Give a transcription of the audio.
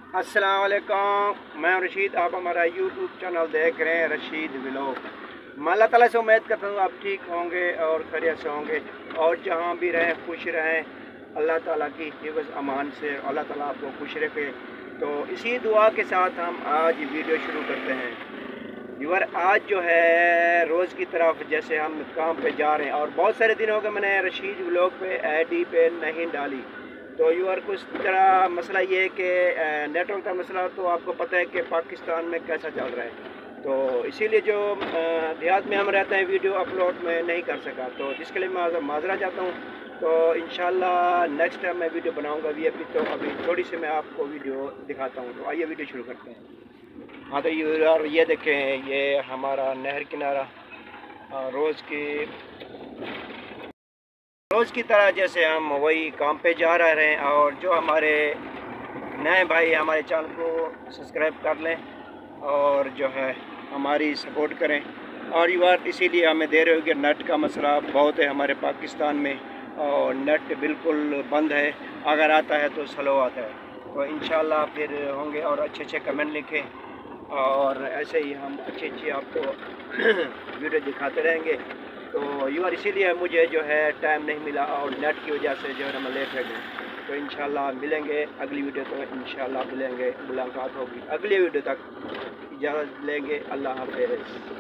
अस्सलाम वालेकुम, मैं रशीद। आप हमारा यूट्यूब चैनल देख रहे हैं रशीद व्लॉग। मैं अल्लाह ताला से उम्मीद करता हूँ आप ठीक होंगे और खैरियत से होंगे और जहाँ भी रहें खुश रहें अल्लाह ताला की हिफ्ज़ अमान से। अल्लाह ताला आपको खुश रखे। तो इसी दुआ के साथ हम आज वीडियो शुरू करते हैं। व्यूअर, आज जो है रोज़ की तरफ जैसे हम काम पे जा रहे हैं और बहुत सारे दिन हो गए मैंने रशीद व्लॉग पे आईडी पे नहीं डाली। तो व्यूअर, कुछ तरह मसला ये है कि नेटवर्क का मसला तो आपको पता है कि पाकिस्तान में कैसा चल रहा है। तो इसीलिए जो देहात में हम रहते हैं वीडियो अपलोड में नहीं कर सका, तो जिसके लिए मैं माजरा चाहता हूँ। तो इंशाल्लाह नेक्स्ट टाइम मैं वीडियो बनाऊँगा। तो अभी थोड़ी सी मैं आपको वीडियो दिखाता हूँ। तो आइए वीडियो शुरू करते हैं। हाँ तो यार ये देखें, ये हमारा नहर किनारा रोज़ की तरह जैसे हम वही काम पे जा रहे हैं। और जो हमारे नए भाई हमारे चैनल को सब्सक्राइब कर लें और जो है हमारी सपोर्ट करें। और ये बात इसीलिए हमें दे रहे हो कि नेट का मसला बहुत है हमारे पाकिस्तान में और नेट बिल्कुल बंद है। अगर आता है तो स्लो आता है। तो इंशाल्लाह फिर होंगे और अच्छे अच्छे कमेंट लिखें और ऐसे ही हम अच्छी आपको वीडियो दिखाते रहेंगे। तो यार इसीलिए मुझे जो है टाइम नहीं मिला और नेट की वजह से जो है मैं लेट हो गया। तो इंशाल्लाह मिलेंगे अगली वीडियो। तो इंशाल्लाह मिलेंगे, मुलाकात होगी अगली वीडियो तक। इजाज़त लेंगे। अल्लाह हाफ़िज़।